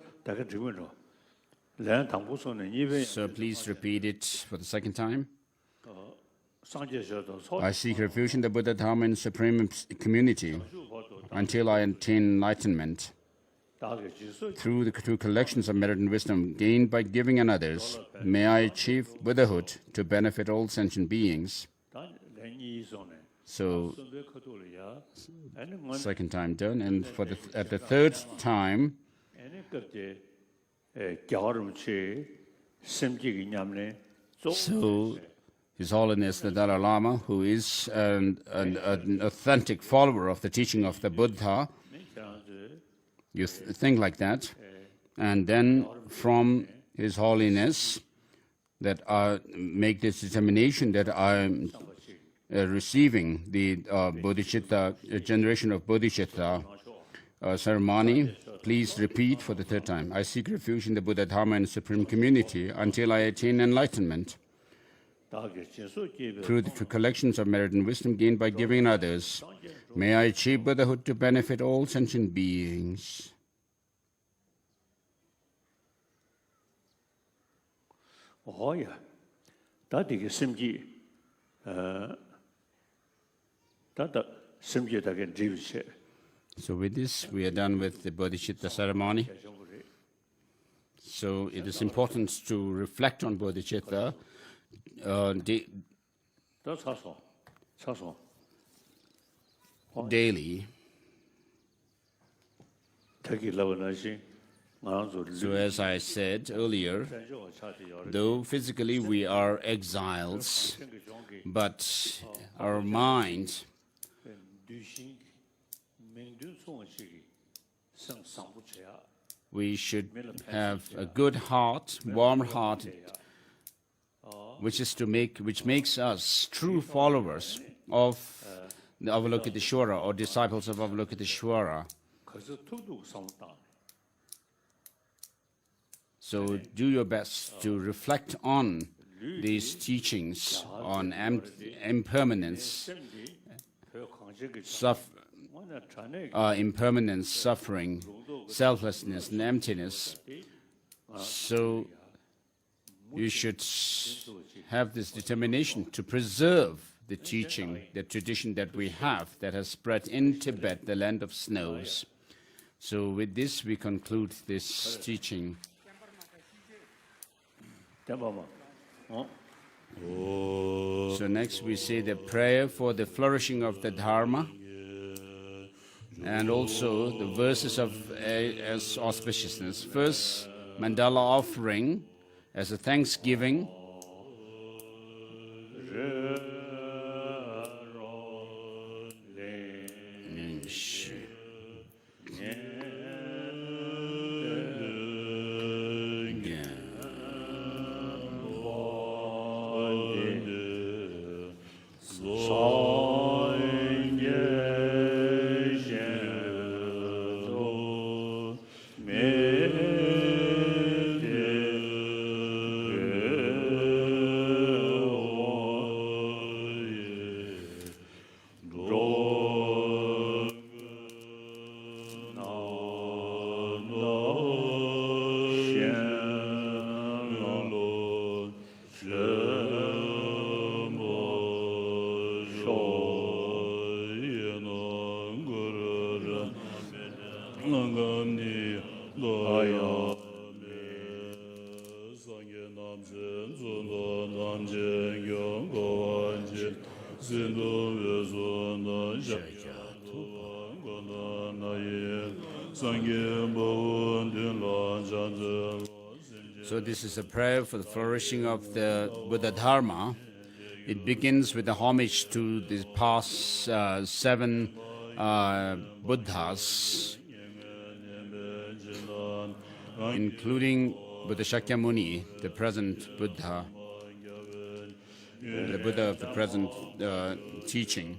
please repeat it for the second time. I seek refuge in the Buddha, Dharma, and Supreme Community until I attain enlightenment through the two collections of merit and wisdom gained by giving and others. May I achieve Buddhahood to benefit all sentient beings. So, second time done, and at the third time, so His Holiness the Dalai Lama, who is an authentic follower of the teaching of the Buddha, you think like that, and then from His Holiness that I make this determination that I'm receiving the bodhicitta, generation of bodhicitta ceremony. Please repeat for the third time. I seek refuge in the Buddha, Dharma, and Supreme Community until I attain enlightenment through the collections of merit and wisdom gained by giving others. May I achieve Buddhahood to benefit all sentient beings. Oh, yeah. That is simji. So with this, we are done with the bodhicitta ceremony. So it is important to reflect on bodhicitta daily. So as I said earlier, though physically we are exiles, but our mind we should have a good heart, warm-hearted, which makes us true followers of the Avalokiteshvara or disciples of Avalokiteshvara. So do your best to reflect on these teachings on impermanence, impermanence, suffering, selflessness, and emptiness. So you should have this determination to preserve the teaching, the tradition that we have that has spread in Tibet, the land of snows. So with this, we conclude this teaching. So next we say the prayer for the flourishing of the Dharma, and also the verses of as auspiciousness. First, mandala offering as a thanksgiving. So this is a prayer for the flourishing of the Buddha Dharma. It begins with the homage to the past 7 Buddhas, including Buddha Shakyamuni, the present Buddha, the Buddha of the present teaching,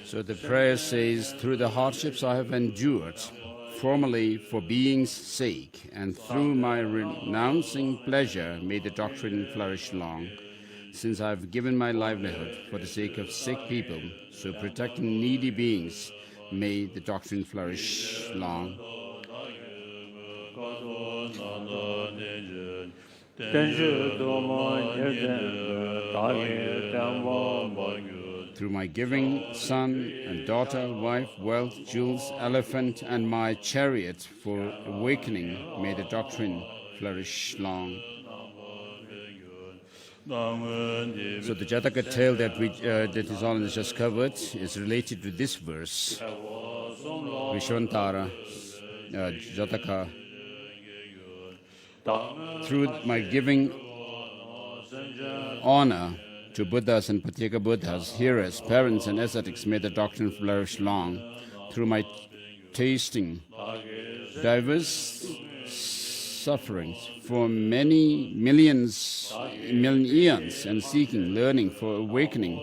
So the prayer says, through the hardships I have endured, formerly for being's sake, and through my renouncing pleasure, may the doctrine flourish long. Since I have given my livelihood for the sake of sick people, so protecting needy beings, may the doctrine flourish long. Through my giving son and daughter, wife, wealth, jewels, elephant, and my chariot for awakening, may the doctrine flourish long. So the Jataka tale that His Holiness just covered is related to this verse. Vishwantara, Jataka. Through my giving honor to Buddhas and Patyeka Buddhas, hearers, parents, and ascetics, may the doctrine flourish long. Through my tasting diverse sufferings for many million eons, and seeking, learning for awakening,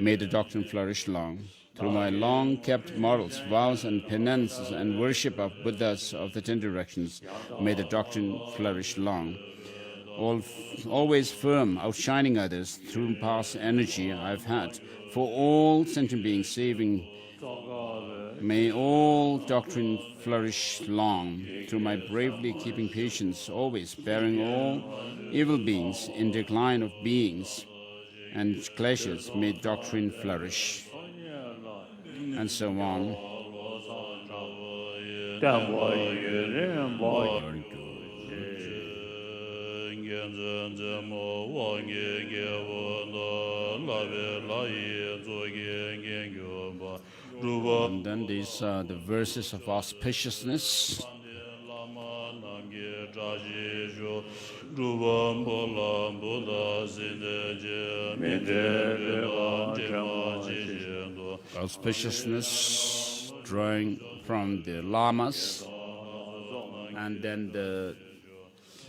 may the doctrine flourish long. Through my long-kept morals, vows, and penances, and worship of Buddhas of the 10 directions, may the doctrine flourish long. Always firm, outshining others through past energy I've had, for all sentient beings saving, may all doctrine flourish long. Through my bravely keeping patience, always bearing all evil beings in decline of beings and clashes, may doctrine flourish. And so on. And then these are the verses of auspiciousness. Auspiciousness drawing from the lamas, and then the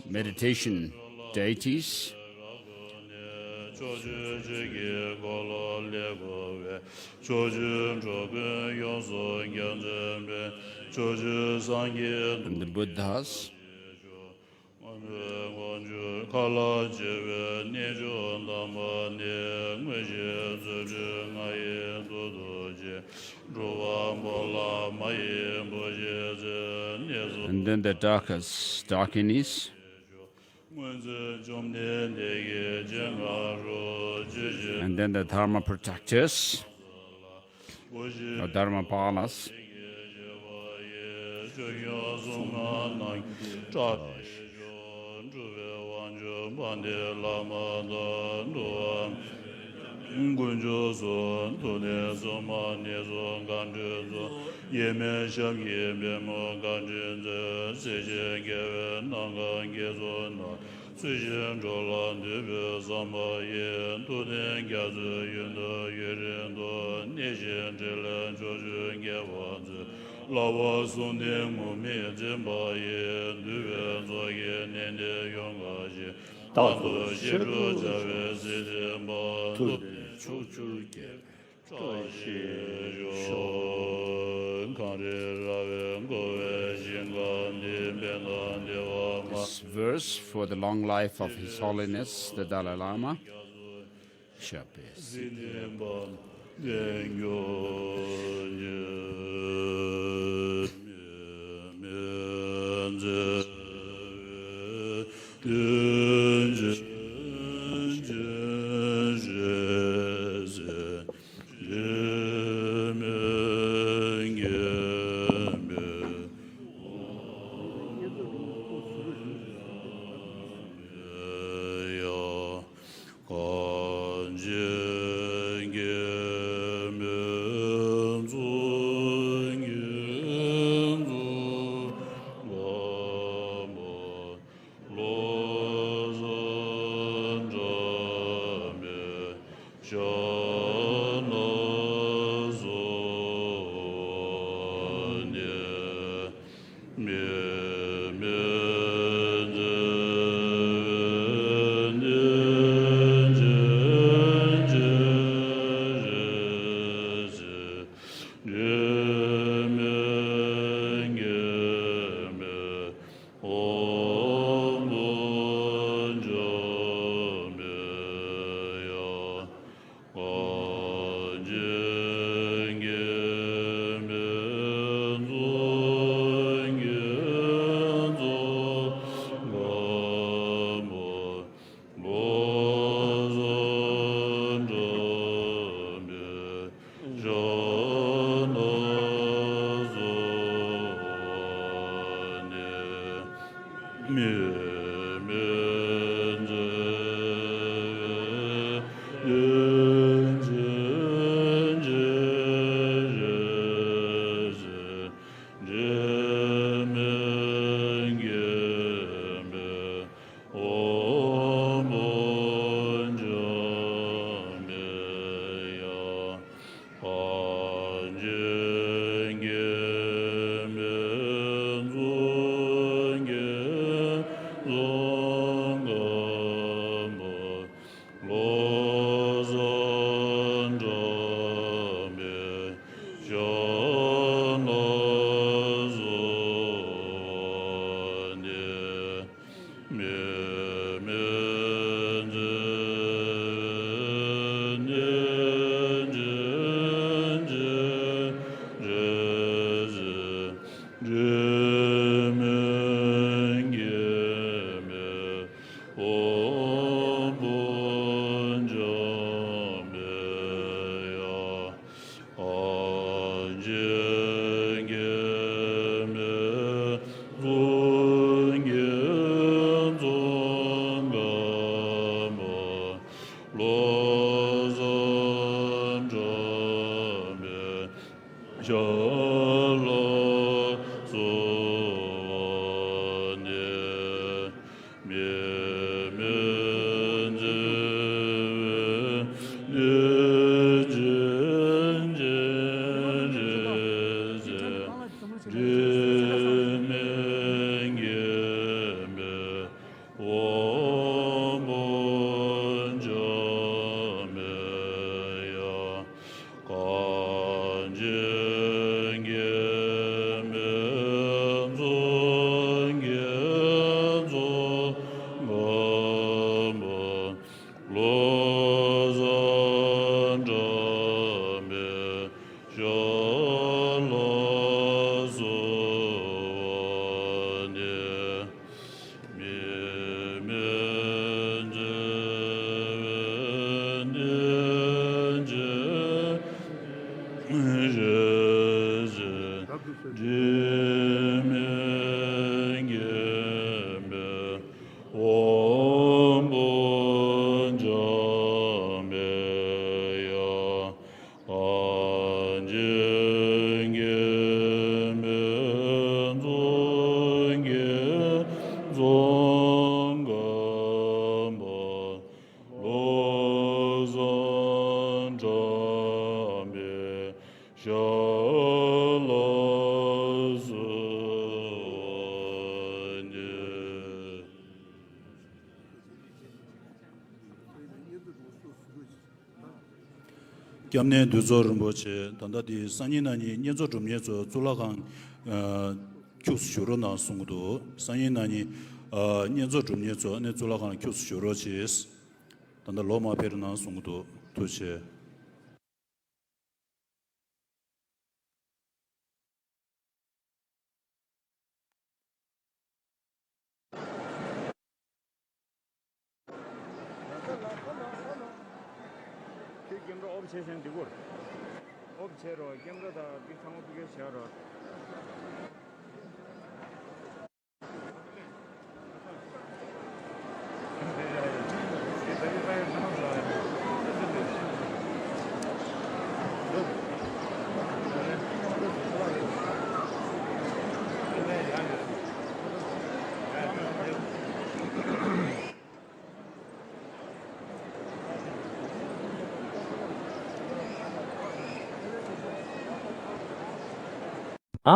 meditation deities. And the Buddhas. And then the Dakinis. And then the Dharma protectors, or Dharma palas. This verse for the long life of His Holiness, the Dalai Lama. Om Bunjo 겸내 두조를 뭐지 단다디 산이나니 년조 좀 년조 졸라간 교수쇼로 나송도 산이나니 년조 좀 년조 내 졸라간 교수쇼로지스 단다 로마 베르나 송도 도시 gemra obçesen digur obçero gemra da bir tamam bir şey ara